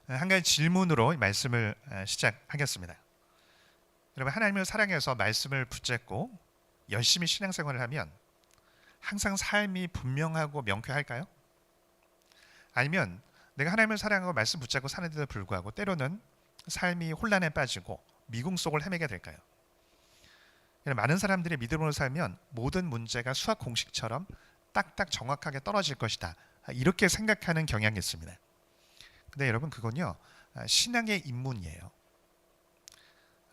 한 가지 질문으로 말씀을 시작하겠습니다. 여러분, 하나님을 사랑해서 말씀을 붙잡고 열심히 신앙생활을 하면 항상 삶이 분명하고 명쾌할까요? 아니면 내가 하나님을 사랑하고 말씀 붙잡고 사는데도 불구하고 때로는 삶이 혼란에 빠지고 미궁 속을 헤매게 될까요? 많은 사람들이 믿음으로 살면 모든 문제가 수학 공식처럼 딱딱 정확하게 떨어질 것이다, 이렇게 생각하는 경향이 있습니다. 근데 여러분, 그건요, 신앙의 입문이에요.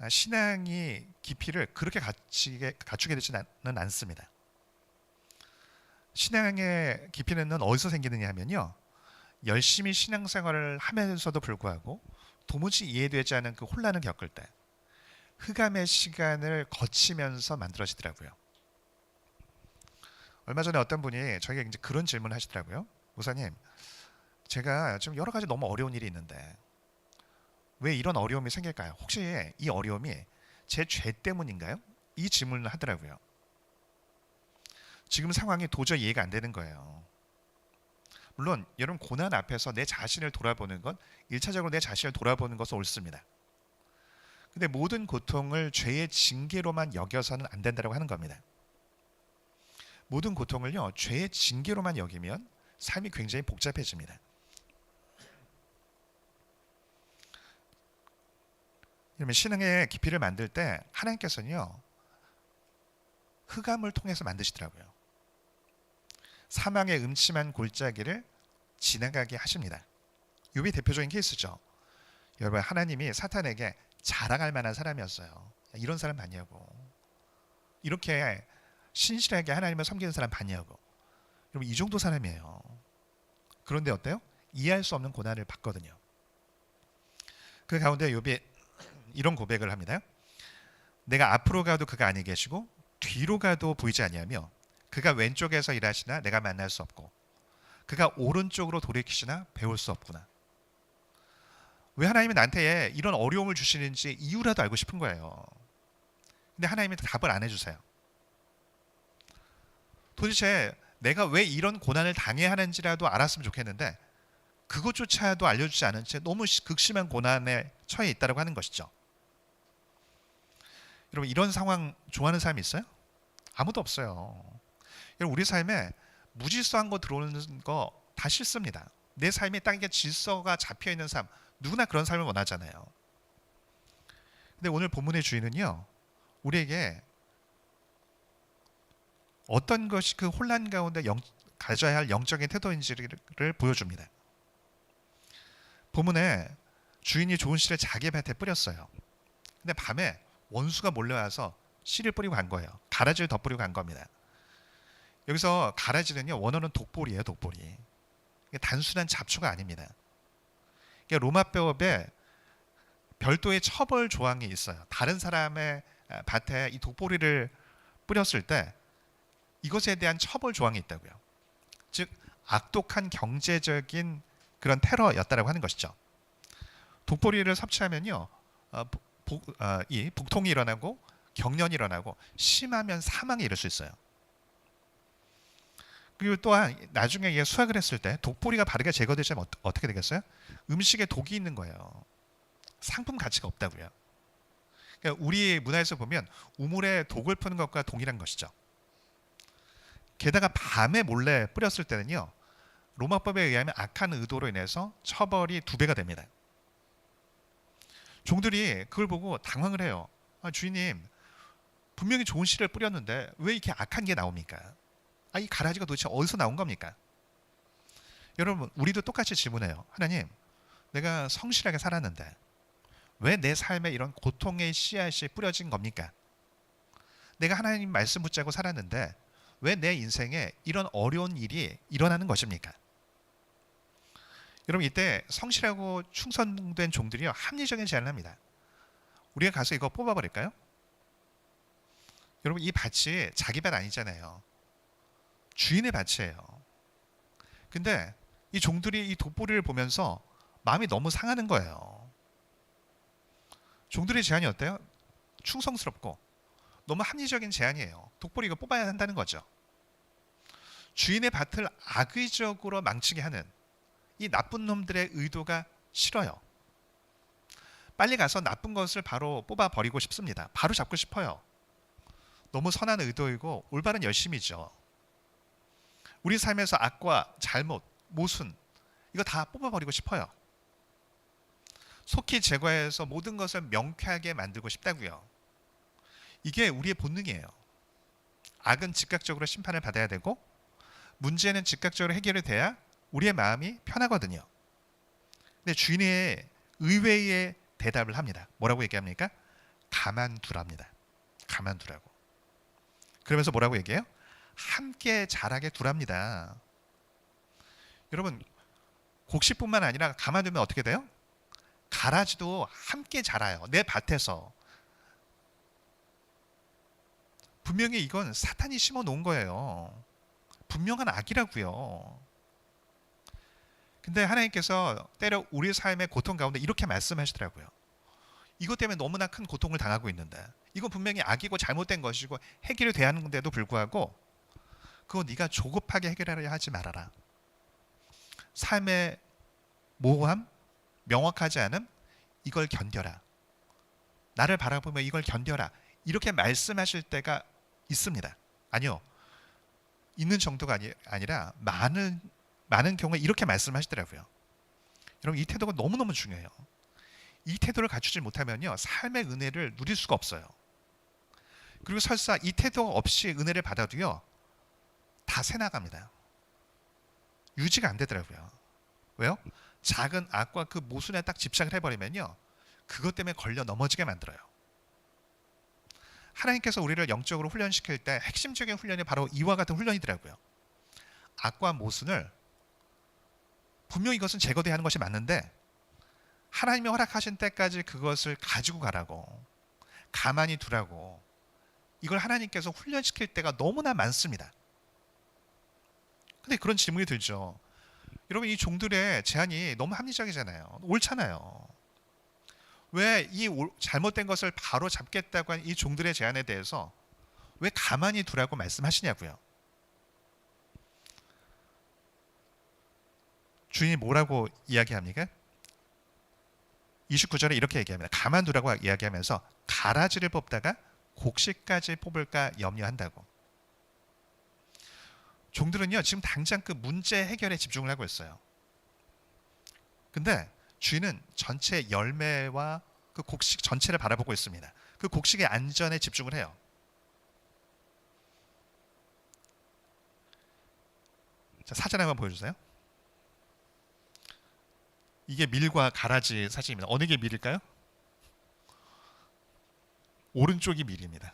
신앙이 깊이를 그렇게 갖추게 되지는 않습니다. 신앙의 깊이는 어디서 생기느냐 하면요, 열심히 신앙생활을 하면서도 불구하고 도무지 이해되지 않은 그 혼란을 겪을 때 흑암의 시간을 거치면서 만들어지더라고요. 얼마 전에 어떤 분이 저에게 이제 그런 질문을 하시더라고요. 목사님, 제가 지금 여러 가지 너무 어려운 일이 있는데 왜 이런 어려움이 생길까요? 혹시 이 어려움이 제 죄 때문인가요? 이 질문을 하더라고요. 지금 상황이 도저히 이해가 안 되는 거예요. 물론 여러분, 고난 앞에서 내 자신을 돌아보는 건 1차적으로 내 자신을 돌아보는 것은 옳습니다. 근데 모든 고통을 죄의 징계로만 여겨서는 안 된다고 하는 겁니다. 모든 고통을요, 죄의 징계로만 여기면 삶이 굉장히 복잡해집니다. 그러면 신앙의 깊이를 만들 때 하나님께서는요, 흑암을 통해서 만드시더라고요. 사망의 음침한 골짜기를 지나가게 하십니다. 욥이 대표적인 케이스죠. 여러분, 하나님이 사탄에게 자랑할 만한 사람이었어요. 이런 사람 봤냐고. 이렇게 신실하게 하나님을 섬기는 사람 봤냐고. 여러분, 이 정도 사람이에요. 그런데 어때요? 이해할 수 없는 고난을 받거든요. 그 가운데 욥이 이런 고백을 합니다. 내가 앞으로 가도 그가 아니 계시고 뒤로 가도 보이지 아니하며 그가 왼쪽에서 일하시나 내가 만날 수 없고 그가 오른쪽으로 돌이키시나 배울 수 없구나. 왜 하나님이 나한테 이런 어려움을 주시는지 이유라도 알고 싶은 거예요. 근데 하나님이 답을 안 해주세요. 도대체 내가 왜 이런 고난을 당해야 하는지라도 알았으면 좋겠는데 그것조차도 알려주지 않은 채 너무 극심한 고난에 처해 있다고 하는 것이죠. 여러분, 이런 상황 좋아하는 사람이 있어요? 아무도 없어요. 여러분, 우리 삶에 무질서한 거 들어오는 거 다 싫습니다. 내 삶에 딱 이게 질서가 잡혀있는 삶, 누구나 그런 삶을 원하잖아요. 근데 오늘 본문의 주인은요, 우리에게 어떤 것이 그 혼란 가운데 가져야 할 영적인 태도인지를 보여줍니다. 본문에 주인이 좋은 씨를 자기 밭에 뿌렸어요. 근데 밤에 원수가 몰려와서 씨를 뿌리고 간 거예요. 가라지를 더 뿌리고 간 겁니다. 여기서 가라지는요, 원어는 독보리예요. 독보리. 이게 단순한 잡초가 아닙니다. 이게 로마법에 별도의 처벌 조항이 있어요. 다른 사람의 밭에 이 독보리를 뿌렸을 때 이것에 대한 처벌 조항이 있다고요. 즉, 악독한 경제적인 그런 테러였다라고 하는 것이죠. 독보리를 섭취하면요, 이 복통이 일어나고 경련이 일어나고 심하면 사망에 이를 수 있어요. 그리고 또한 나중에 이게 수확을 했을 때 독보리가 바르게 제거되면 어떻게 되겠어요? 음식에 독이 있는 거예요. 상품 가치가 없다고요. 그러니까 우리 문화에서 보면 우물에 독을 푸는 것과 동일한 것이죠. 게다가 밤에 몰래 뿌렸을 때는요, 로마법에 의하면 악한 의도로 인해서 처벌이 2배가 됩니다. 종들이 그걸 보고 당황을 해요. 주인님, 분명히 좋은 씨를 뿌렸는데 왜 이렇게 악한 게 나옵니까? 이 가라지가 도대체 어디서 나온 겁니까? 여러분, 우리도 똑같이 질문해요. 하나님, 내가 성실하게 살았는데 왜 내 삶에 이런 고통의 씨앗이 뿌려진 겁니까? 내가 하나님 말씀 붙잡고 살았는데 왜 내 인생에 이런 어려운 일이 일어나는 것입니까? 여러분, 이때 성실하고 충성된 종들이요, 합리적인 제안을 합니다. 우리가 가서 이거 뽑아버릴까요? 여러분, 이 밭이 자기 밭 아니잖아요. 주인의 밭이에요. 근데 이 종들이 이 독보리를 보면서 마음이 너무 상하는 거예요. 종들의 제안이 어때요? 충성스럽고 너무 합리적인 제안이에요. 독보리 이거 뽑아야 한다는 거죠. 주인의 밭을 악의적으로 망치게 하는 이 나쁜 놈들의 의도가 싫어요. 빨리 가서 나쁜 것을 바로 뽑아버리고 싶습니다. 바로 잡고 싶어요. 너무 선한 의도이고 올바른 열심이죠. 우리 삶에서 악과 잘못, 모순 이거 다 뽑아버리고 싶어요. 속히 제거해서 모든 것을 명쾌하게 만들고 싶다고요. 이게 우리의 본능이에요. 악은 즉각적으로 심판을 받아야 되고 문제는 즉각적으로 해결이 돼야 우리의 마음이 편하거든요. 근데 주인의 의외의 대답을 합니다. 뭐라고 얘기합니까? 가만두랍니다. 가만두라고. 그러면서 뭐라고 얘기해요? 함께 자라게 두랍니다. 여러분, 곡식뿐만 아니라 가만두면 어떻게 돼요? 가라지도 함께 자라요. 내 밭에서. 분명히 이건 사탄이 심어 놓은 거예요. 분명한 악이라고요. 근데 하나님께서 때려 우리 삶의 고통 가운데 이렇게 말씀하시더라고요. 이것 때문에 너무나 큰 고통을 당하고 있는데 이건 분명히 악이고 잘못된 것이고 해결이 돼야 하는데도 불구하고 그거 네가 조급하게 해결하려 하지 말아라. 삶의 모호함, 명확하지 않음 이걸 견뎌라. 나를 바라보며 이걸 견뎌라. 이렇게 말씀하실 때가 있습니다. 아니요. 있는 정도가 아니라 많은 경우에 이렇게 말씀하시더라고요. 여러분 이 태도가 너무너무 중요해요. 이 태도를 갖추지 못하면요. 삶의 은혜를 누릴 수가 없어요. 그리고 설사 이 태도 없이 은혜를 받아도요. 다 새나갑니다. 유지가 안 되더라고요. 왜요? 작은 악과 그 모순에 딱 집착을 해버리면요. 그것 때문에 걸려 넘어지게 만들어요. 하나님께서 우리를 영적으로 훈련시킬 때 핵심적인 훈련이 바로 이와 같은 훈련이더라고요. 악과 모순을 분명히 이것은 제거돼야 하는 것이 맞는데 하나님이 허락하신 때까지 그것을 가지고 가라고 가만히 두라고 이걸 하나님께서 훈련시킬 때가 너무나 많습니다. 근데 그런 질문이 들죠. 여러분 이 종들의 제안이 너무 합리적이잖아요. 옳잖아요. 왜 이 잘못된 것을 바로 잡겠다고 한 이 종들의 제안에 대해서 왜 가만히 두라고 말씀하시냐고요. 주인이 뭐라고 이야기합니까? 29절에 이렇게 얘기합니다. 가만두라고 이야기하면서 가라지를 뽑다가 곡식까지 뽑을까 염려한다고. 종들은요 지금 당장 그 문제 해결에 집중을 하고 있어요. 근데 주인은 전체 열매와 그 곡식 전체를 바라보고 있습니다. 그 곡식의 안전에 집중을 해요. 자, 사진 한번 보여주세요. 이게 밀과 가라지 사진입니다. 어느 게 밀일까요? 오른쪽이 밀입니다.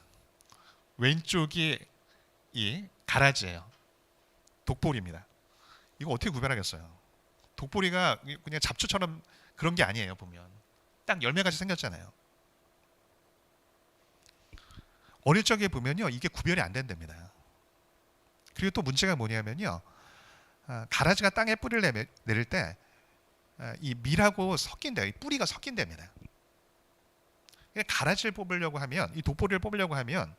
왼쪽이 이 가라지예요. 독보리입니다. 이거 어떻게 구별하겠어요? 독보리가 그냥 잡초처럼 그런 게 아니에요. 보면 딱 열매같이 생겼잖아요. 어릴 적에 보면요 이게 구별이 안 된답니다. 그리고 또 문제가 뭐냐면요 가라지가 땅에 뿌리를 내릴 때 이 밀하고 섞인대요. 이 뿌리가 섞인답니다. 가라지를 뽑으려고 하면 이 독보리를 뽑으려고 하면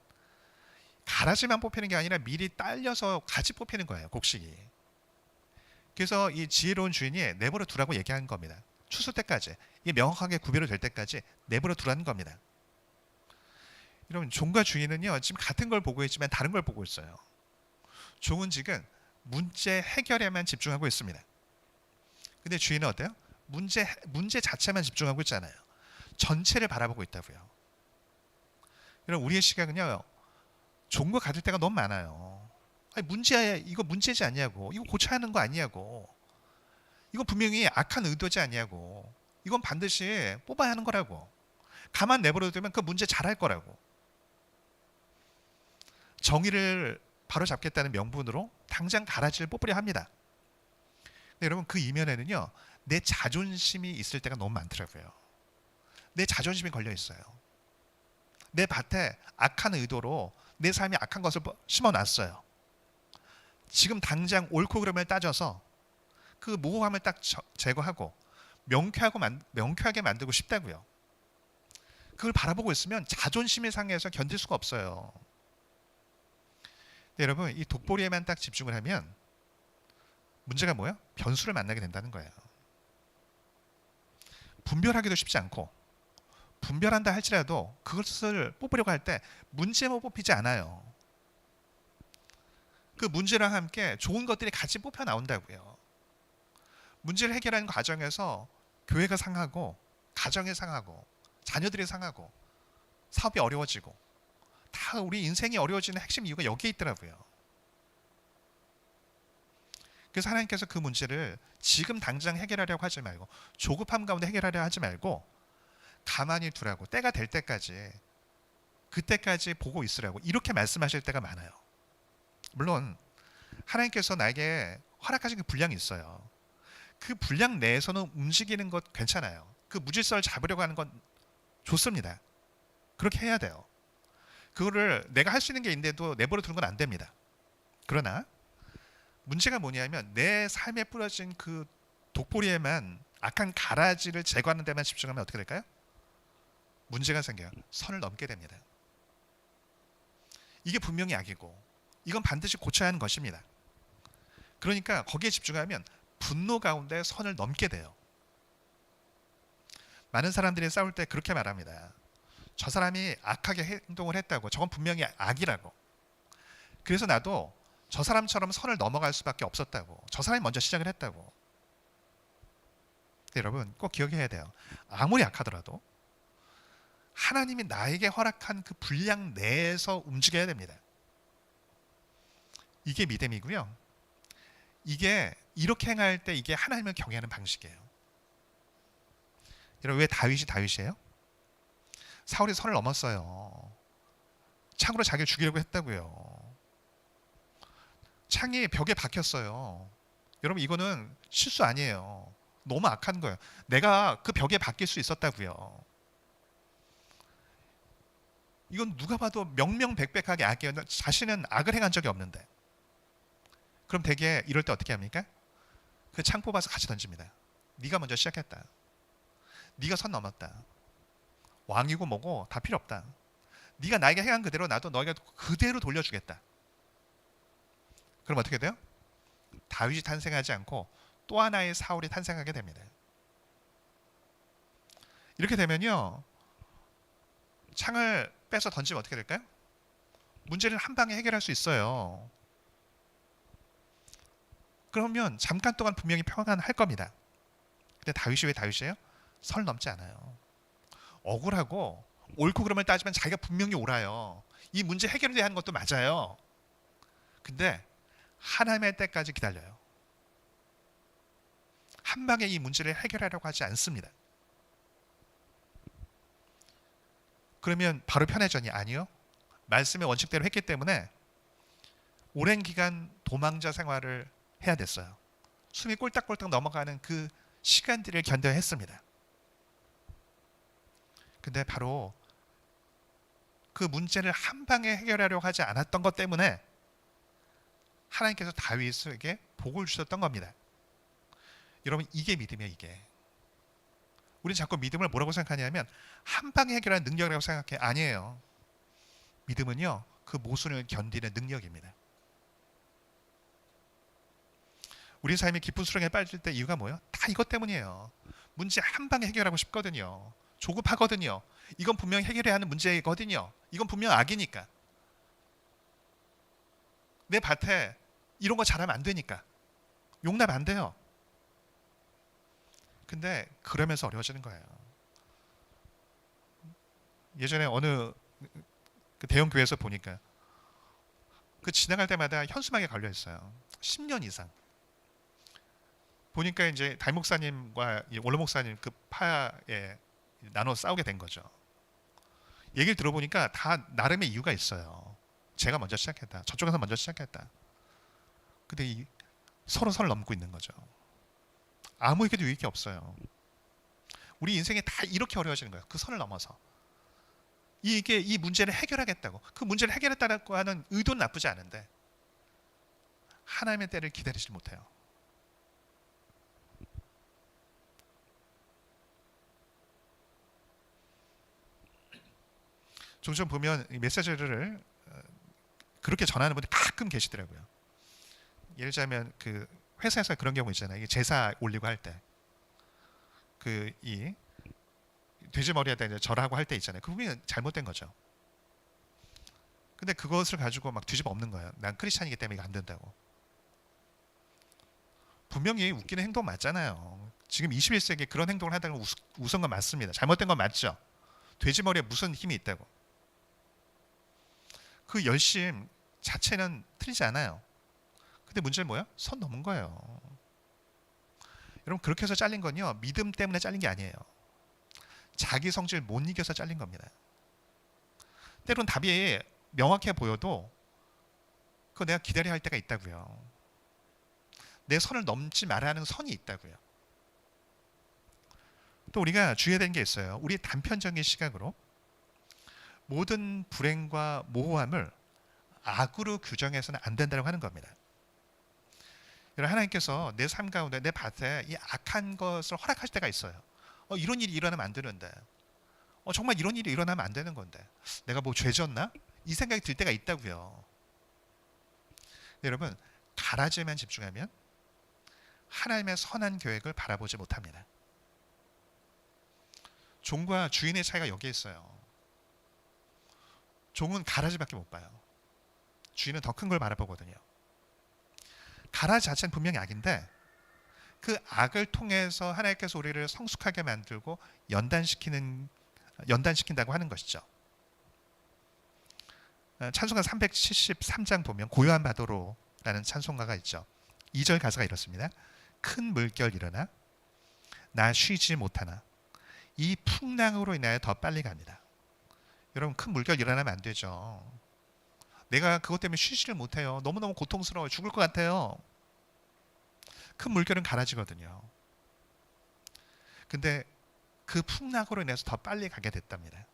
가라지만 뽑히는 게 아니라 밀이 딸려서 같이 뽑히는 거예요. 곡식이. 그래서 이 지혜로운 주인이 내버려 두라고 얘기한 겁니다. 추수 때까지 이게 명확하게 구별이 될 때까지 내버려 두라는 겁니다. 여러분 종과 주인은요 지금 같은 걸 보고 있지만 다른 걸 보고 있어요. 종은 지금 문제 해결에만 집중하고 있습니다. 근데 주인은 어때요? 문제 자체만 집중하고 있잖아요. 전체를 바라보고 있다고요. 여러분 우리의 시각은요 종과 같을 때가 너무 많아요. 아니, 이거 문제지 않냐고. 이거 고쳐야 하는 거 아니냐고. 이거 분명히 악한 의도지 않냐고. 이건 반드시 뽑아야 하는 거라고. 가만 내버려두면 그 문제 잘할 거라고. 정의를 바로잡겠다는 명분으로 당장 가라지를 뽑으려 합니다. 근데 여러분 그 이면에는요 내 자존심이 있을 때가 너무 많더라고요. 내 자존심이 걸려 있어요. 내 밭에 악한 의도로 내 삶에 악한 것을 심어놨어요. 지금 당장 옳고 그름을 따져서 그 모호함을 딱 제거하고 명쾌하게 만들고 싶다고요. 그걸 바라보고 있으면 자존심이 상해서 견딜 수가 없어요. 근데 여러분 이 독보리에만 딱 집중을 하면 문제가 뭐예요? 변수를 만나게 된다는 거예요. 분별하기도 쉽지 않고 분별한다 할지라도 그것을 뽑으려고 할 때 문제만 뽑히지 않아요. 그 문제랑 함께 좋은 것들이 같이 뽑혀 나온다고요. 문제를 해결하는 과정에서 교회가 상하고 가정이 상하고 자녀들이 상하고 사업이 어려워지고 다 우리 인생이 어려워지는 핵심 이유가 여기에 있더라고요. 그래서 하나님께서 그 문제를 지금 당장 해결하려고 하지 말고 조급함 가운데 해결하려 하지 말고 가만히 두라고 때가 될 때까지 그때까지 보고 있으라고 이렇게 말씀하실 때가 많아요. 물론 하나님께서 나에게 허락하신 그 분량이 있어요. 그 분량 내에서는 움직이는 것 괜찮아요. 그 무질서를 잡으려고 하는 건 좋습니다. 그렇게 해야 돼요. 그거를 내가 할 수 있는 게 있는데도 내버려 두는 건 안 됩니다. 그러나 문제가 뭐냐면 내 삶에 뿌려진 그 독보리에만 악한 가라지를 제거하는 데만 집중하면 어떻게 될까요? 문제가 생겨요. 선을 넘게 됩니다. 이게 분명히 악이고 이건 반드시 고쳐야 하는 것입니다. 그러니까 거기에 집중하면 분노 가운데 선을 넘게 돼요. 많은 사람들이 싸울 때 그렇게 말합니다. 저 사람이 악하게 행동을 했다고. 저건 분명히 악이라고. 그래서 나도 저 사람처럼 선을 넘어갈 수밖에 없었다고. 저 사람이 먼저 시작을 했다고. 여러분 꼭 기억해야 돼요. 아무리 악하더라도 하나님이 나에게 허락한 그 분량 내에서 움직여야 됩니다. 이게 믿음이고요. 이게 이렇게 행할 때 이게 하나님을 경외하는 방식이에요. 여러분 왜 다윗이에요? 사울이 선을 넘었어요. 창으로 자기를 죽이려고 했다고요. 창이 벽에 박혔어요. 여러분 이거는 실수 아니에요. 너무 악한 거예요. 내가 그 벽에 박힐 수 있었다고요. 이건 누가 봐도 명명백백하게 악이에요. 자신은 악을 행한 적이 없는데. 그럼 대개 이럴 때 어떻게 합니까? 그 창 뽑아서 같이 던집니다. 네가 먼저 시작했다. 네가 선 넘었다. 왕이고 뭐고 다 필요 없다. 네가 나에게 행한 그대로 나도 너에게 그대로 돌려주겠다. 그럼 어떻게 돼요? 다윗이 탄생하지 않고 또 하나의 사울이 탄생하게 됩니다. 이렇게 되면요. 창을 빼서 던지면 어떻게 될까요? 문제를 한 방에 해결할 수 있어요. 그러면 잠깐 동안 분명히 평안할 겁니다. 근데 다윗이 왜 다윗이에요? 선 넘지 않아요. 억울하고 옳고 그름을 따지면 자기가 분명히 옳아요. 이 문제 해결돼야 하는 것도 맞아요. 근데 하나님의 때까지 기다려요. 한 방에 이 문제를 해결하려고 하지 않습니다. 그러면 바로 편해졌니? 아니요. 말씀의 원칙대로 했기 때문에 오랜 기간 도망자 생활을 해야 됐어요. 숨이 꼴딱꼴딱 넘어가는 그 시간들을 견뎌야 했습니다. 근데 바로 그 문제를 한 방에 해결하려고 하지 않았던 것 때문에 하나님께서 다윗에게 복을 주셨던 겁니다. 여러분 이게 믿음이에요. 이게. 우리는 자꾸 믿음을 뭐라고 생각하냐면 한 방에 해결하는 능력이라고 생각해. 아니에요. 믿음은요. 그 모순을 견디는 능력입니다. 우리 삶이 깊은 수렁에 빠질 때 이유가 뭐예요? 다 이것 때문이에요. 문제 한 방에 해결하고 싶거든요. 조급하거든요. 이건 분명히 해결해야 하는 문제거든요. 이건 분명 악이니까. 내 밭에 이런 거 잘하면 안 되니까. 용납 안 돼요. 근데 그러면서 어려워지는 거예요. 예전에 어느 그 대형 교회에서 보니까 그 지나갈 때마다 현수막에 걸려 있어요. 10년 이상. 보니까 이제 담임 목사님과 원로 목사님 그 파에 나눠 싸우게 된 거죠. 얘기를 들어보니까 다 나름의 이유가 있어요. 제가 먼저 시작했다. 저쪽에서 먼저 시작했다. 근데 서로 선을 넘고 있는 거죠. 아무 얘기도 유익이 없어요. 우리 인생이 다 이렇게 어려워지는 거예요. 그 선을 넘어서. 이게 이 문제를 해결하겠다고. 그 문제를 해결했다고 하는 의도는 나쁘지 않은데 하나님의 때를 기다리지 못해요. 종종 보면 메시지를 그렇게 전하는 분들이 가끔 계시더라고요. 예를 들자면 그 회사에서 그런 경우 있잖아요. 이게 제사 올리고 할 때 그 이 돼지 머리에다 이제 절하고 할 때 있잖아요. 그 부분이 잘못된 거죠. 근데 그것을 가지고 막 뒤집어 엎는 거예요. 난 크리스찬이기 때문에 이거 안 된다고. 분명히 웃기는 행동 맞잖아요. 지금 21세기에 그런 행동을 하다가 웃은 건 맞습니다. 잘못된 건 맞죠. 돼지 머리에 무슨 힘이 있다고. 그 열심 자체는 틀리지 않아요. 근데 문제는 뭐야? 선 넘은 거예요. 여러분 그렇게 해서 잘린 건요. 믿음 때문에 잘린 게 아니에요. 자기 성질 못 이겨서 잘린 겁니다. 때론 답이 명확해 보여도 그거 내가 기다려야 할 때가 있다고요. 내 선을 넘지 말아야 하는 선이 있다고요. 또 우리가 주의해야 되는 게 있어요. 우리 단편적인 시각으로 모든 불행과 모호함을 악으로 규정해서는 안 된다고 하는 겁니다. 여러분 하나님께서 내 삶 가운데 내 밭에 이 악한 것을 허락하실 때가 있어요. 이런 일이 일어나면 안 되는데 정말 이런 일이 일어나면 안 되는 건데 내가 뭐 죄졌나? 이 생각이 들 때가 있다고요. 여러분 가라지에만 집중하면 하나님의 선한 계획을 바라보지 못합니다. 종과 주인의 차이가 여기에 있어요. 종은 가라지밖에 못 봐요. 주인은 더 큰 걸 바라보거든요. 가라지 자체는 분명히 악인데 그 악을 통해서 하나님께서 우리를 성숙하게 만들고 연단시킨다고 하는 것이죠. 찬송가 373장 보면 고요한 바다로라는 찬송가가 있죠. 2절 가사가 이렇습니다. 큰 물결 일어나 나 쉬지 못하나 이 풍랑으로 인하여 더 빨리 갑니다. 여러분 큰 물결 일어나면 안 되죠. 내가 그것 때문에 쉬지를 못해요. 너무너무 고통스러워요. 죽을 것 같아요. 큰 물결은 가라지거든요. 근데 그 풍랑으로 인해서 더 빨리 가게 됐답니다.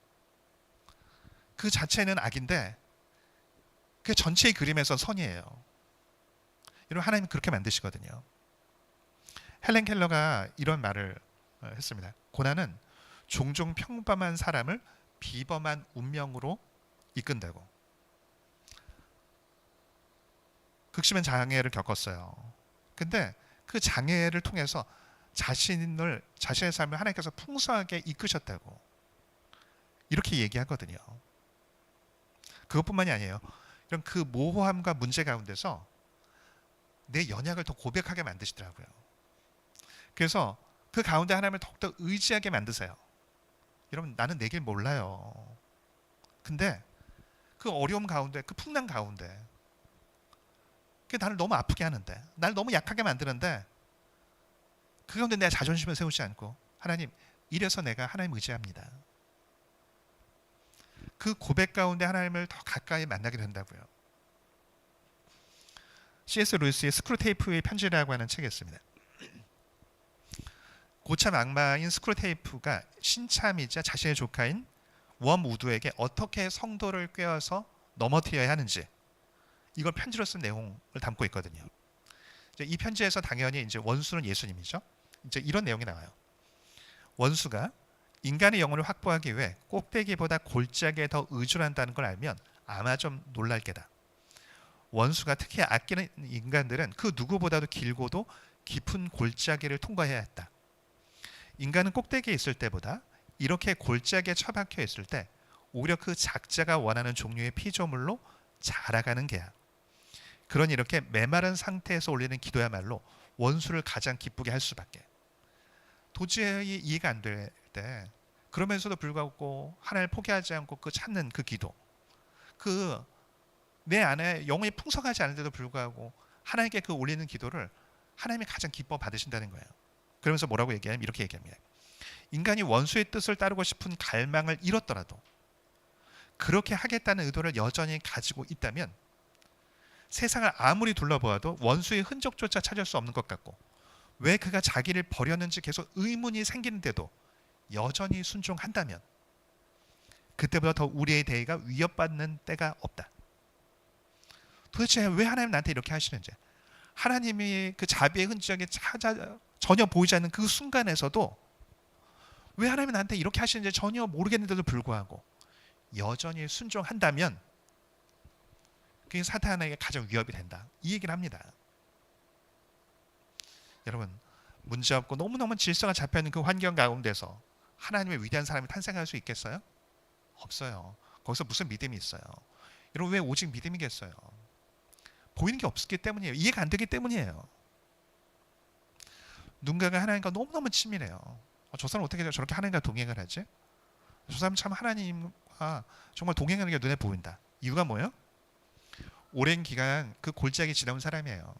그 자체는 악인데 그 전체의 그림에서 선이에요. 여러분 하나님은 그렇게 만드시거든요. 헬렌 켈러가 이런 말을 했습니다. 고난은 종종 평범한 사람을 비범한 운명으로 이끈다고. 극심한 장애를 겪었어요. 근데 그 장애를 통해서 자신의 삶을 하나님께서 풍성하게 이끄셨다고 이렇게 얘기하거든요. 그것뿐만이 아니에요. 이런 그 모호함과 문제 가운데서 내 연약을 더 고백하게 만드시더라고요. 그래서 그 가운데 하나님을 더욱더 의지하게 만드세요. 여러분 나는 내 길 몰라요. 근데 그 어려움 가운데 그 풍랑 가운데 그게 나를 너무 아프게 하는데 나를 너무 약하게 만드는데 그 가운데 내 자존심을 세우지 않고 하나님 이래서 내가 하나님 의지합니다. 그 고백 가운데 하나님을 더 가까이 만나게 된다고요. C.S. 루이스의 스크루테이프의 편지라고 하는 책이 있습니다. 고참 악마인 스크루테이프가 신참이자 자신의 조카인 웜우드에게 어떻게 성도를 꿰어서 넘어뜨려야 하는지 이걸 편지로 쓴 내용을 담고 있거든요. 이 편지에서 당연히 이제 원수는 예수님이죠. 이제 이런 내용이 나와요. 원수가 인간의 영혼을 확보하기 위해 꼭대기보다 골짜기에 더 의존한다는 걸 알면 아마 좀 놀랄 게다. 원수가 특히 아끼는 인간들은 그 누구보다도 길고도 깊은 골짜기를 통과해야 했다. 인간은 꼭대기에 있을 때보다 이렇게 골짜기에 처박혀 있을 때 오히려 그 작자가 원하는 종류의 피조물로 자라가는 게야. 그러니 이렇게 메마른 상태에서 올리는 기도야말로 원수를 가장 기쁘게 할 수밖에. 도저히 이해가 안 될 때 그러면서도 불구하고 하나님을 포기하지 않고 그 찾는 그 기도, 그 내 안에 영혼이 풍성하지 않은데도 불구하고 하나님께 그 올리는 기도를 하나님이 가장 기뻐 받으신다는 거예요. 그러면서 뭐라고 얘기하냐면 이렇게 얘기합니다. 인간이 원수의 뜻을 따르고 싶은 갈망을 잃었더라도 그렇게 하겠다는 의도를 여전히 가지고 있다면 세상을 아무리 둘러보아도 원수의 흔적조차 찾을 수 없는 것 같고 왜 그가 자기를 버렸는지 계속 의문이 생기는데도 여전히 순종한다면 그때보다 더 우리의 대의가 위협받는 때가 없다. 도대체 왜 하나님 나한테 이렇게 하시는지, 하나님이 그 자비의 흔적이 전혀 보이지 않는 그 순간에서도 왜 하나님이 나한테 이렇게 하시는지 전혀 모르겠는데도 불구하고 여전히 순종한다면 그게 사탄에게 가장 위협이 된다. 이 얘기를 합니다. 여러분 문제없고 너무너무 질서가 잡혀있는 그 환경 가운데서 하나님의 위대한 사람이 탄생할 수 있겠어요? 없어요. 거기서 무슨 믿음이 있어요? 여러분 왜 오직 믿음이겠어요? 보이는 게 없기 때문이에요. 이해가 안 되기 때문이에요. 누군가가 하나님과 너무너무 친밀해요. 저 사람 어떻게 저렇게 하나님과 동행을 하지? 저 사람 참 하나님과 정말 동행하는 게 눈에 보인다. 이유가 뭐예요? 오랜 기간 그 골짜기 지나온 사람이에요.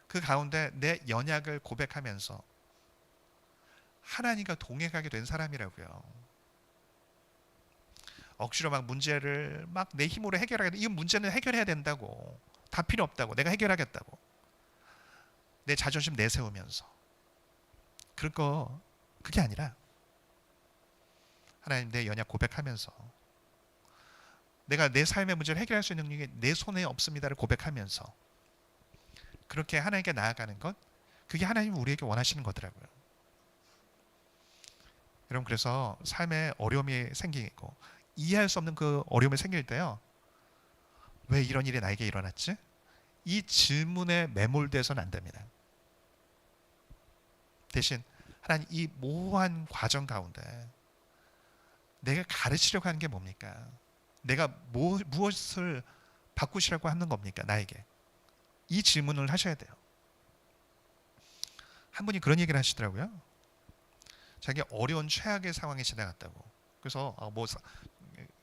그 가운데 내 연약을 고백하면서 하나님과 동행하게 된 사람이라고요. 억지로 막 문제를 막 내 힘으로 해결하게, 이 문제는 해결해야 된다고, 다 필요 없다고, 내가 해결하겠다고 내 자존심 내세우면서 그럴 거 그게 아니라 하나님 내 연약 고백하면서 내가 내 삶의 문제를 해결할 수 있는 능력이 내 손에 없습니다를 고백하면서 그렇게 하나님께 나아가는 것, 그게 하나님이 우리에게 원하시는 거더라고요. 여러분 그래서 삶에 어려움이 생기고 이해할 수 없는 그 어려움이 생길 때요, 왜 이런 일이 나에게 일어났지? 이 질문에 매몰돼서는 안 됩니다. 대신 하나님 이 모호한 과정 가운데 내가 가르치려고 하는 게 뭡니까? 내가 무엇을 바꾸시라고 하는 겁니까? 나에게. 이 질문을 하셔야 돼요. 한 분이 그런 얘기를 하시더라고요. 자기 어려운 최악의 상황에 지나갔다고. 그래서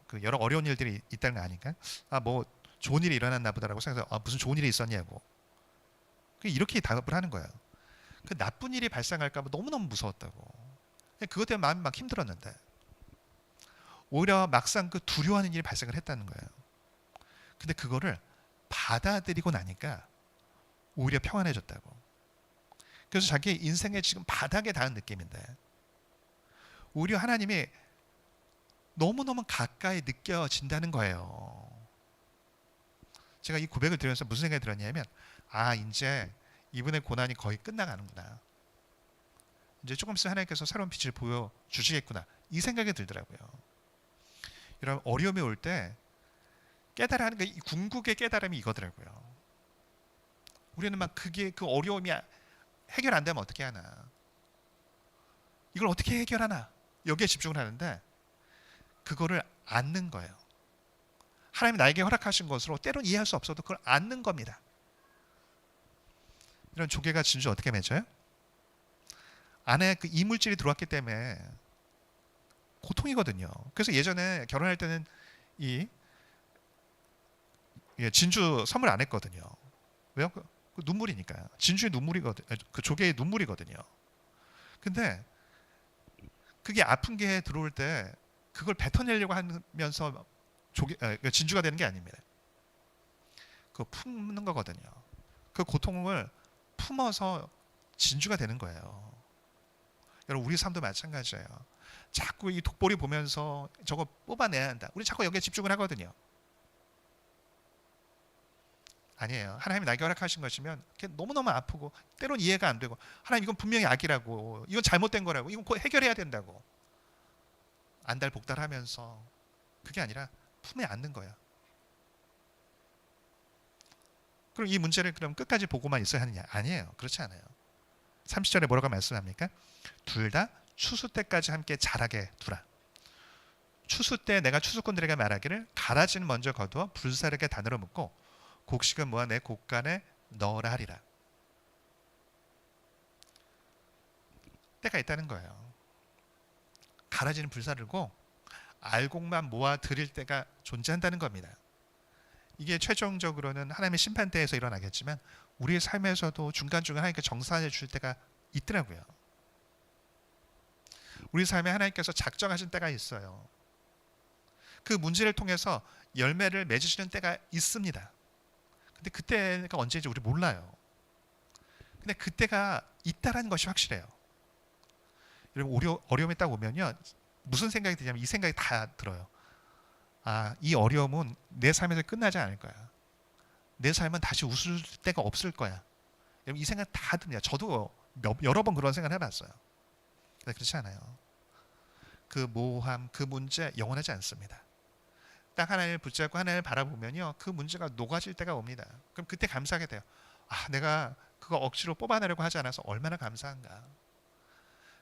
그 여러 어려운 일들이 있다는 거 아닌가? 뭐 좋은 일이 일어났나 보다라고 생각해서 무슨 좋은 일이 있었냐고. 이렇게 답을 하는 거예요. 그 나쁜 일이 발생할까 봐 너무너무 무서웠다고. 그것 때문에 마음이 막 힘들었는데 오히려 막상 그 두려워하는 일이 발생을 했다는 거예요. 근데 그거를 받아들이고 나니까 오히려 평안해졌다고. 그래서 자기 인생의 지금 바닥에 닿은 느낌인데 오히려 하나님이 너무너무 가까이 느껴진다는 거예요. 제가 이 고백을 들으면서 무슨 생각이 들었냐면 이제 이분의 고난이 거의 끝나가는구나. 이제 조금 있으면 하나님께서 새로운 빛을 보여주시겠구나. 이 생각이 들더라고요. 여러분 어려움이 올 때 깨달아야 하는 게 궁극의 깨달음이 이거더라고요. 우리는 막 그게 그 어려움이 해결 안 되면 어떻게 하나. 이걸 어떻게 해결하나. 여기에 집중을 하는데 그거를 안는 거예요. 하나님이 나에게 허락하신 것으로 때론 이해할 수 없어도 그걸 안는 겁니다. 이런 조개가 진주 어떻게 맺어요? 안에 그 이물질이 들어왔기 때문에 고통이거든요. 그래서 예전에 결혼할 때는 이 진주 선물 안 했거든요. 왜요? 그 눈물이니까요. 진주의 눈물이거든요. 그 조개의 눈물이거든요. 근데 그게 아픈 게 들어올 때 그걸 뱉어내려고 하면서 진주가 되는 게 아닙니다. 그거 품는 거거든요. 그 고통을 품어서 진주가 되는 거예요. 여러분 우리 삶도 마찬가지예요. 자꾸 이 독보리 보면서 저거 뽑아내야 한다. 우리 자꾸 여기에 집중을 하거든요. 아니에요. 하나님이 나에게 허락하신 것이면 너무너무 아프고 때론 이해가 안 되고 하나님 이건 분명히 악이라고, 이건 잘못된 거라고, 이건 꼭 해결해야 된다고 안달복달하면서 그게 아니라 품에 안는 거야. 그럼 이 문제를 그럼 끝까지 보고만 있어야 하느냐? 아니에요. 그렇지 않아요. 30절에 뭐라고 말씀합니까? 둘 다 추수 때까지 함께 자라게 두라. 추수 때 내가 추수꾼들에게 말하기를 가라지는 먼저 거두어 불사르게 단으로 묶고 곡식은 모아 내 곡간에 넣으라 하리라. 때가 있다는 거예요. 가라지는 불사르고 알곡만 모아 드릴 때가 존재한다는 겁니다. 이게 최종적으로는 하나님의 심판대에서 일어나겠지만 우리의 삶에서도 중간중간 하나님께 정산해 줄 때가 있더라고요. 우리 삶에 하나님께서 작정하신 때가 있어요. 그 문제를 통해서 열매를 맺으시는 때가 있습니다. 근데 그때가 언제인지 우리 몰라요. 근데 그때가 있다라는 것이 확실해요. 여러분 어려움이 딱 오면요, 무슨 생각이 드냐면 이 생각이 다 들어요. 이 어려움은 내 삶에서 끝나지 않을 거야. 내 삶은 다시 웃을 때가 없을 거야. 여러분 이 생각 다 듭니다. 저도 여러 번 그런 생각을 해봤어요. 근데 그렇지 않아요. 그 모호함, 그 문제 영원하지 않습니다. 딱 하나님을 붙잡고 하나님을 바라보면요, 그 문제가 녹아질 때가 옵니다. 그럼 그때 감사하게 돼요. 내가 그거 억지로 뽑아내려고 하지 않아서 얼마나 감사한가.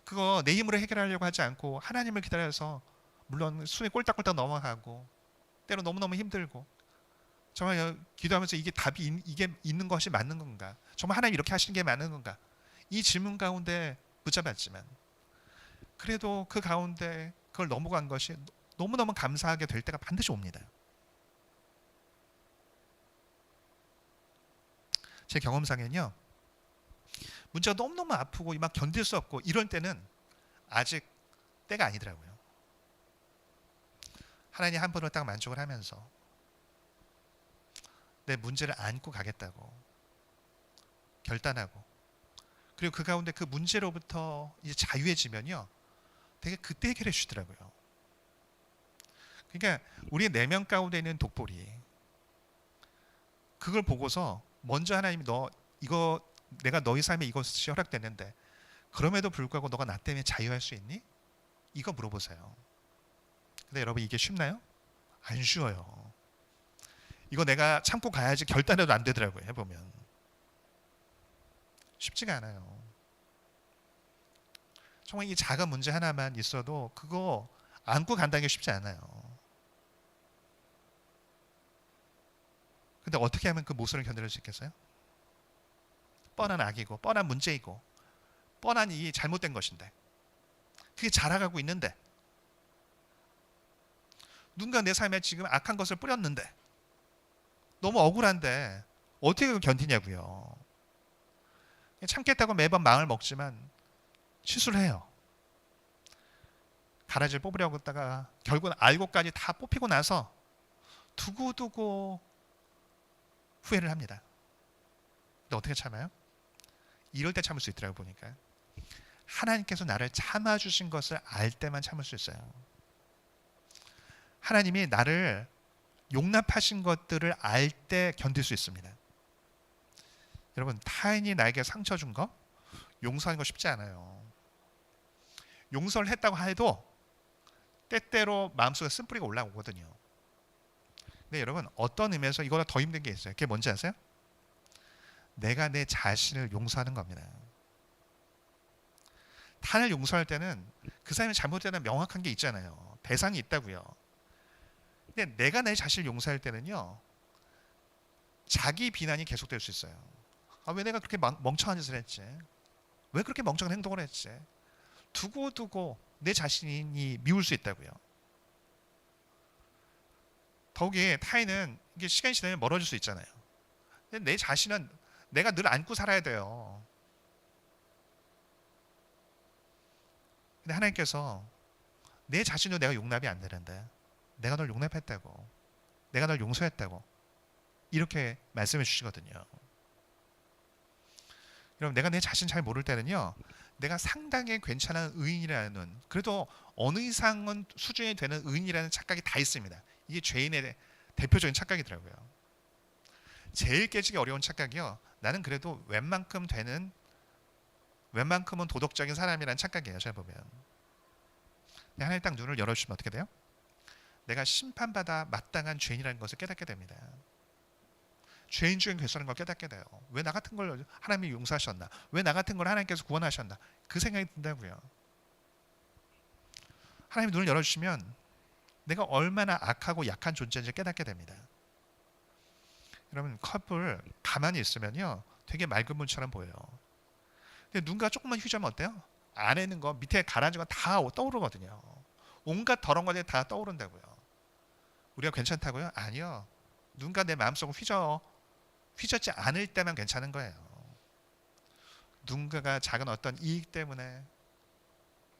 그거 내 힘으로 해결하려고 하지 않고 하나님을 기다려서, 물론 숨이 꼴딱꼴딱 넘어가고 때로 너무너무 힘들고, 정말 기도하면서 이게 답이 이게 있는 것이 맞는 건가? 정말 하나님 이렇게 하시는 게 맞는 건가? 이 질문 가운데 붙잡았지만 그래도 그 가운데 그걸 넘어간 것이 너무너무 감사하게 될 때가 반드시 옵니다. 제 경험상에는요, 문제가 너무너무 아프고 막 견딜 수 없고 이럴 때는 아직 때가 아니더라고요. 하나님 한 번으로 딱 만족을 하면서 내 문제를 안고 가겠다고 결단하고, 그리고 그 가운데 그 문제로부터 이제 자유해지면요, 되게 그때 해결해 주시더라고요. 그러니까 우리 내면 가운데 있는 독보리, 그걸 보고서 먼저 하나님이 너 이거 내가 너희 삶에 이것이 허락됐는데 그럼에도 불구하고 너가 나 때문에 자유할 수 있니? 이거 물어보세요. 근데 여러분 이게 쉽나요? 안 쉬워요. 이거 내가 참고 가야지 결단해도 안 되더라고요. 해보면 쉽지가 않아요. 정말 이 작은 문제 하나만 있어도 그거 안고 간다는 게 쉽지 않아요. 근데 어떻게 하면 그 모순을 견딜 수 있겠어요? 뻔한 악이고 뻔한 문제이고 뻔한 이 잘못된 것인데, 그게 자라가고 있는데, 누군가 내 삶에 지금 악한 것을 뿌렸는데 너무 억울한데 어떻게 그걸 견디냐고요. 참겠다고 매번 마음을 먹지만 실수를 해요. 가라지를 뽑으려고 했다가 결국은 알고까지 다 뽑히고 나서 두고두고 후회를 합니다. 근데 어떻게 참아요? 이럴 때 참을 수 있더라고 보니까. 하나님께서 나를 참아주신 것을 알 때만 참을 수 있어요. 하나님이 나를 용납하신 것들을 알 때 견딜 수 있습니다. 여러분, 타인이 나에게 상처 준 거 용서하는 거 쉽지 않아요. 용서를 했다고 해도 때때로 마음속에 쓴뿌리가 올라오거든요. 근데 여러분, 어떤 의미에서 이거보다 더 힘든 게 있어요. 그게 뭔지 아세요? 내가 내 자신을 용서하는 겁니다. 타인을 용서할 때는 그 사람이 잘못되는 명확한 게 있잖아요. 배상이 있다고요. 근데 내가 내 자신을 용서할 때는요, 자기 비난이 계속될 수 있어요. 아, 왜 내가 그렇게 멍청한 짓을 했지? 왜 그렇게 멍청한 행동을 했지? 두고두고 내 자신이 미울 수 있다고요. 더욱이 타인은 이게 시간이 지나면 멀어질 수 있잖아요. 근데 내 자신은 내가 늘 안고 살아야 돼요. 근데 하나님께서 내 자신도 내가 용납이 안 되는데 내가 널 용납했다고, 내가 널 용서했다고 이렇게 말씀해 주시거든요. 여러분, 내가 내 자신 잘 모를 때는요, 내가 상당히 괜찮은 의인이라는, 그래도 어느 이상은 수준이 되는 의인이라는 착각이 다 있습니다. 이게 죄인의 대표적인 착각이더라고요. 제일 깨지기 어려운 착각이요, 나는 그래도 웬만큼은 도덕적인 사람이라는 착각이에요. 잘 보면 하나님 딱 눈을 열어주시면 어떻게 돼요? 내가 심판받아 마땅한 죄인이라는 것을 깨닫게 됩니다. 죄인 중에 괴수라는 걸 깨닫게 돼요. 왜 나 같은 걸 하나님이 용서하셨나? 왜 나 같은 걸 하나님께서 구원하셨나? 그 생각이 든다고요. 하나님이 눈을 열어주시면 내가 얼마나 악하고 약한 존재인지 깨닫게 됩니다. 여러분, 컵을 가만히 있으면요, 되게 맑은 물처럼 보여요. 근데 누군가 조금만 휘저으면 어때요? 안에 있는 거, 밑에 가라앉은 거 다 떠오르거든요. 온갖 더러운 것들이 다 떠오른다고요. 우리가 괜찮다고요? 아니요. 누군가 내 마음속을 휘젓지 않을 때만 괜찮은 거예요. 누군가가 작은 어떤 이익 때문에,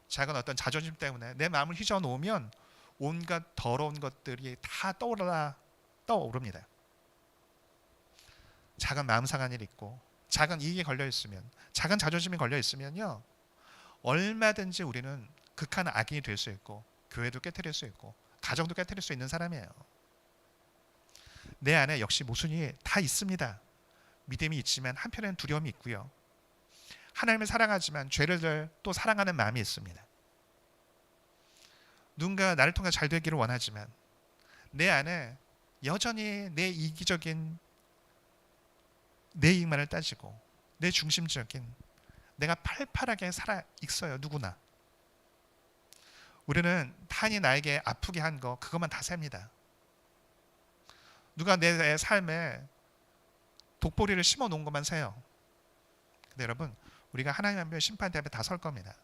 작은 어떤 자존심 때문에 내 마음을 휘저어 놓으면 온갖 더러운 것들이 다 떠오릅니다. 작은 마음 상한 일이 있고, 작은 이익이 걸려 있으면, 작은 자존심이 걸려 있으면요, 얼마든지 우리는 극한 악인이 될 수 있고, 교회도 깨트릴 수 있고, 가정도 깨트릴 수 있는 사람이에요. 내 안에 역시 모순이 다 있습니다. 믿음이 있지만 한편에는 두려움이 있고요. 하나님을 사랑하지만 죄를 또 사랑하는 마음이 있습니다. 누군가 나를 통해 잘 되기를 원하지만 내 안에 여전히 내 이기적인 내 이익만을 따지고 내 중심적인 내가 팔팔하게 살아 있어요. 누구나. 우리는 타인이 나에게 아프게 한 거 그것만 다 셉니다. 누가 내 삶에 독보리를 심어 놓은 것만 세요. 근데 여러분, 우리가 하나님 앞에 심판대 앞에 다 설 겁니다.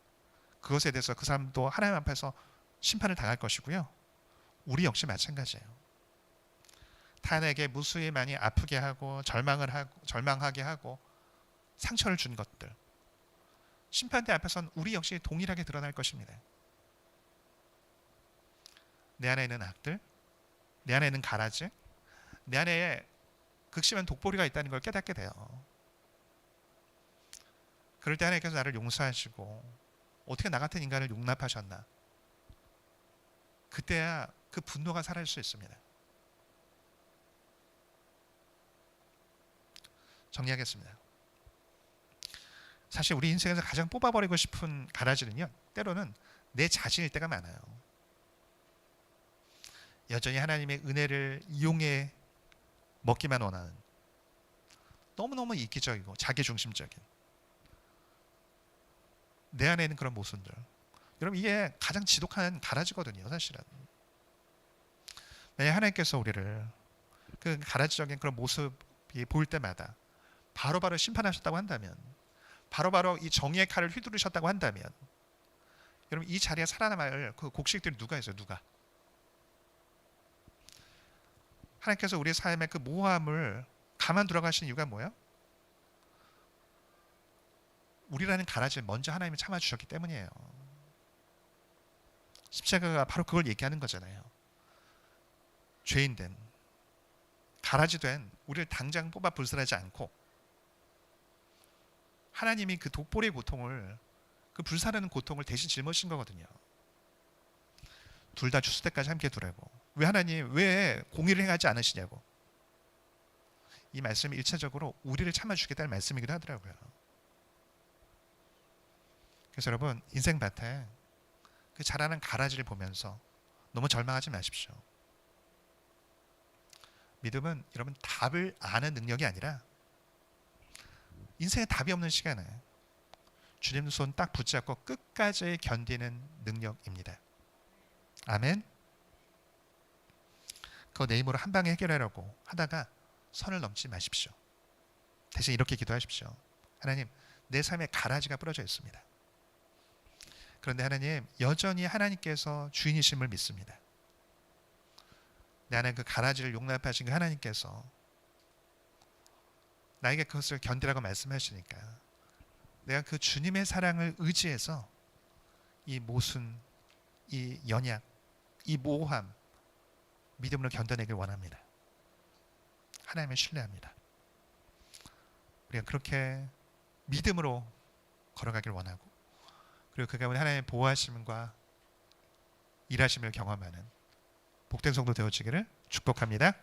그것에 대해서 그 사람도 하나님 앞에서 심판을 당할 것이고요. 우리 역시 마찬가지예요. 타인에게 무수히 많이 아프게 하고 절망하게 하고 상처를 준 것들, 심판대 앞에서는 우리 역시 동일하게 드러날 것입니다. 내 안에 있는 악들, 내 안에 있는 가라지, 내 안에 극심한 독보리가 있다는 걸 깨닫게 돼요. 그럴 때 하나님께서 나를 용서하시고 어떻게 나 같은 인간을 용납하셨나? 그때야 그 분노가 사라질 수 있습니다. 정리하겠습니다. 사실 우리 인생에서 가장 뽑아버리고 싶은 가라지는요, 때로는 내 자신일 때가 많아요. 여전히 하나님의 은혜를 이용해 먹기만 원하는, 너무너무 이기적이고 자기중심적인 내 안에 있는 그런 모습들, 여러분 이게 가장 지독한 가라지거든요. 사실은 만약 하나님께서 우리를 그 가라지적인 그런 모습이 보일 때마다 바로바로 심판하셨다고 한다면, 바로바로 이 정의의 칼을 휘두르셨다고 한다면, 여러분 이 자리에 살아남을 그 곡식들이 누가 있어요? 누가? 하나님께서 우리 삶의 그 모함을 가만두라고 하신 이유가 뭐예요? 우리라는 가라지를 먼저 하나님이 참아주셨기 때문이에요. 십자가가 바로 그걸 얘기하는 거잖아요. 죄인된, 가라지 된 우리를 당장 뽑아 불살하지 않고 하나님이 그 독보리의 고통을, 그 불사르는 고통을 대신 짊어진 거거든요. 둘 다 죽을 때까지 함께 두라고. 왜 하나님, 왜 공의를 행하지 않으시냐고. 이 말씀이 1차적으로 우리를 참아주겠다는 말씀이기도 하더라고요. 그래서 여러분, 인생밭에 그 자라는 가라지를 보면서 너무 절망하지 마십시오. 믿음은 여러분 답을 아는 능력이 아니라 인생에 답이 없는 시간에 주님 손 딱 붙잡고 끝까지 견디는 능력입니다. 아멘. 그거 내 힘으로 한 방에 해결하려고 하다가 선을 넘지 마십시오. 대신 이렇게 기도하십시오. 하나님, 내 삶에 가라지가 부러져 있습니다. 그런데 하나님, 여전히 하나님께서 주인이심을 믿습니다. 내 안에 그 가라지를 용납하신 그 하나님께서 나에게 그것을 견디라고 말씀하시니까 내가 그 주님의 사랑을 의지해서 이 모순, 이 연약, 이 모호함 믿음으로 견뎌내길 원합니다. 하나님을 신뢰합니다. 우리가 그렇게 믿음으로 걸어가길 원하고, 그리고 그 가운데 하나님의 보호하심과 일하심을 경험하는 복된 성도 되어지기를 축복합니다.